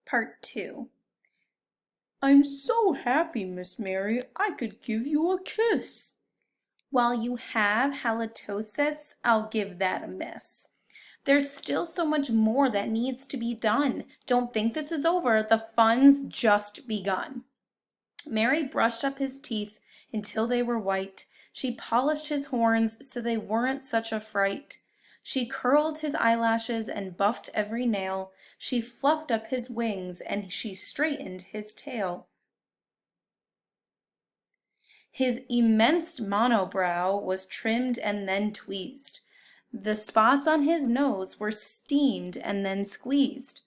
Part 2. I'm so happy, Miss Mary, I could give you a kiss. While you have halitosis, I'll give that a miss. There's still so much more that needs to be done. Don't think this is over. The fun's just begun. Mary brushed up his teeth until they were white. She polished his horns so they weren't such a fright. She curled his eyelashes and buffed every nail. She fluffed up his wings and she straightened his tail. His immense monobrow was trimmed and then tweezed. The spots on his nose were steamed and then squeezed.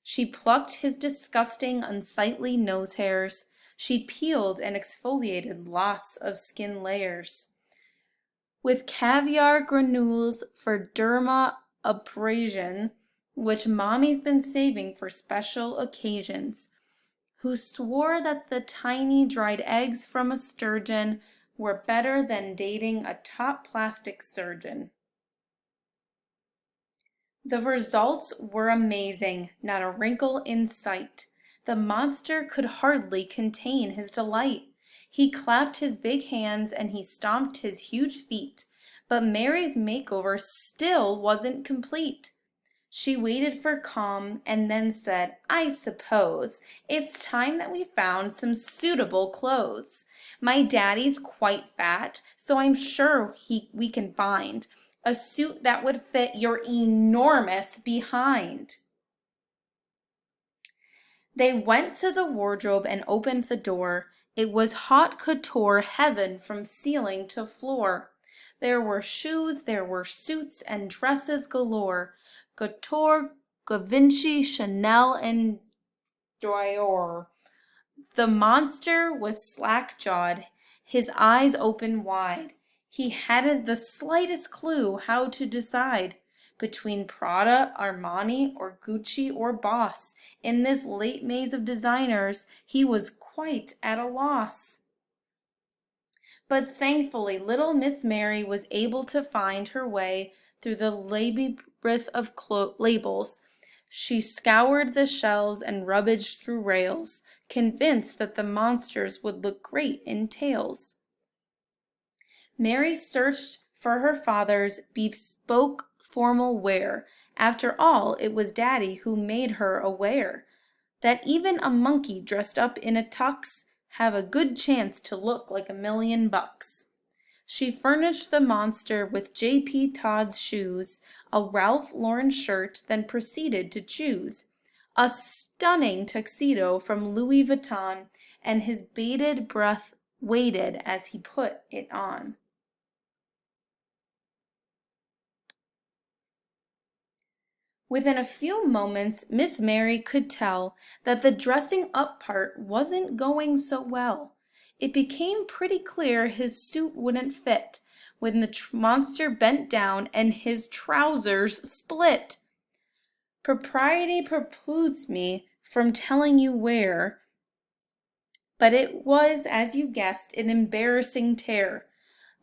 She plucked his disgusting, unsightly nose hairs. She peeled and exfoliated lots of skin layers. With caviar granules for dermabrasion, which Mommy's been saving for special occasions, who swore that the tiny dried eggs from a sturgeon were better than dating a top plastic surgeon. The results were amazing, not a wrinkle in sight. The monster could hardly contain his delight. He clapped his big hands and he stomped his huge feet, but Mary's makeover still wasn't complete. She waited for calm and then said, I suppose it's time that we found some suitable clothes. My daddy's quite fat, so I'm sure we can find a suit that would fit your enormous behind. They went to the wardrobe and opened the door. It was haute couture heaven from ceiling to floor. There were shoes, there were suits and dresses galore. Couture, Givenchy, Chanel, and Dior. The monster was slack-jawed, his eyes open wide. He hadn't the slightest clue how to decide between Prada, Armani, or Gucci, or Boss. In this late maze of designers, he was quite at a loss. But thankfully, little Miss Mary was able to find her way through the labyrinth of labels. She scoured the shelves and rummaged through rails, convinced that the monsters would look great in tails. Mary searched for her father's bespoke formal wear. After all, it was Daddy who made her aware that even a monkey dressed up in a tux have a good chance to look like $1,000,000. She furnished the monster with J.P. Todd's shoes, a Ralph Lauren shirt, then proceeded to choose a stunning tuxedo from Louis Vuitton, and his bated breath waited as he put it on. Within a few moments, Miss Mary could tell that the dressing up part wasn't going so well. It became pretty clear his suit wouldn't fit when the monster bent down and his trousers split. Propriety precludes me from telling you where, but it was, as you guessed, an embarrassing tear.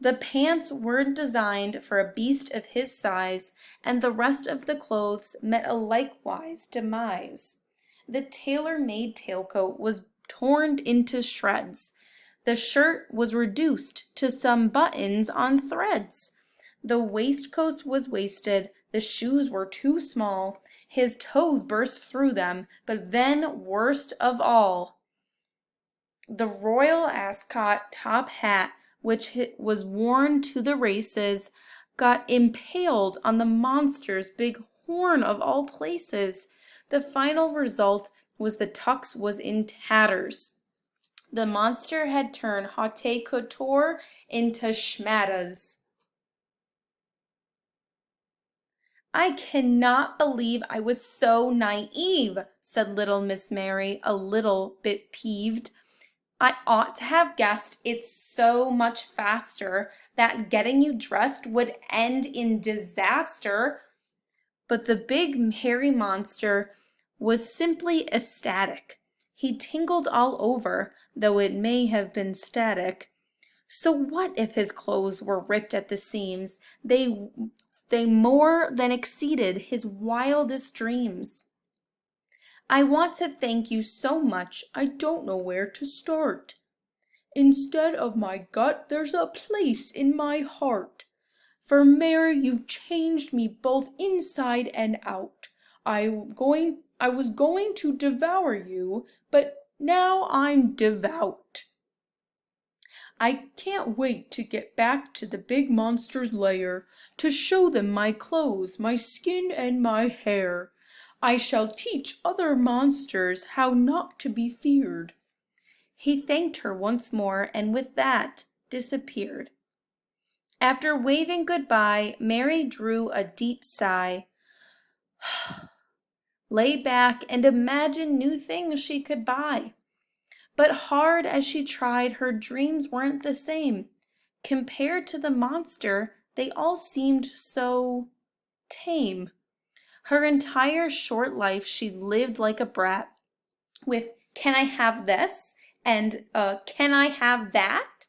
The pants weren't designed for a beast of his size, and the rest of the clothes met a likewise demise. The tailor-made tailcoat was torn into shreds. The shirt was reduced to some buttons on threads. The waistcoat was wasted, the shoes were too small, his toes burst through them, but then, worst of all, the Royal Ascot top hat, which was worn to the races, got impaled on the monster's big horn of all places. The final result was the tux was in tatters. The monster had turned haute couture into schmatters. I cannot believe I was so naive, said little Miss Mary, a little bit peeved. I ought to have guessed it's so much faster that getting you dressed would end in disaster. But the big hairy monster was simply ecstatic. He tingled all over, though it may have been static. So what if his clothes were ripped at the seams? They more than exceeded his wildest dreams. I want to thank you so much, I don't know where to start. Instead of my gut, there's a place in my heart. For Mary, you've changed me both inside and out. I was going to devour you, but now I'm devout. I can't wait to get back to the big monster's lair, to show them my clothes, my skin, and my hair. I shall teach other monsters how not to be feared. He thanked her once more, and with that disappeared. After waving goodbye, Mary drew a deep sigh, lay back, and imagined new things she could buy. But hard as she tried, her dreams weren't the same. Compared to the monster, they all seemed so tame. Her entire short life she lived like a brat, with "Can I have this?" and "Can I have that?"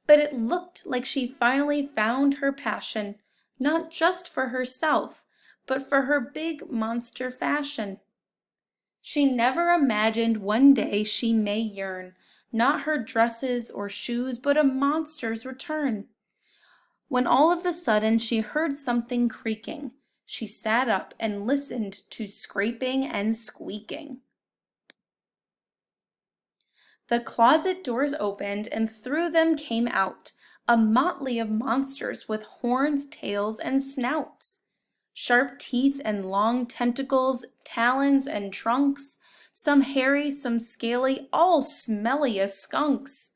But it looked like she finally found her passion, not just for herself, but for her big monster fashion. She never imagined one day she may yearn, not her dresses or shoes, but a monster's return. When all of a sudden she heard something creaking, she sat up and listened to scraping and squeaking. The closet doors opened, and through them came out a motley of monsters with horns, tails, and snouts. Sharp teeth and long tentacles, talons and trunks, some hairy, some scaly, all smelly as skunks.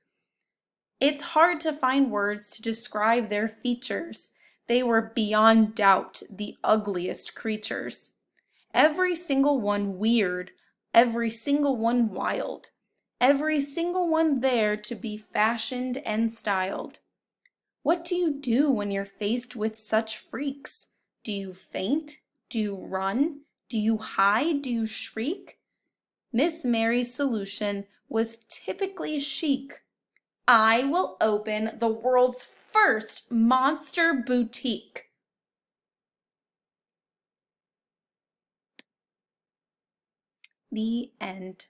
It's hard to find words to describe their features. They were beyond doubt the ugliest creatures. Every single one weird, every single one wild, every single one there to be fashioned and styled. What do you do when you're faced with such freaks? Do you faint? Do you run? Do you hide? Do you shriek? Miss Mary's solution was typically chic. I will open the world's first monster boutique. The end.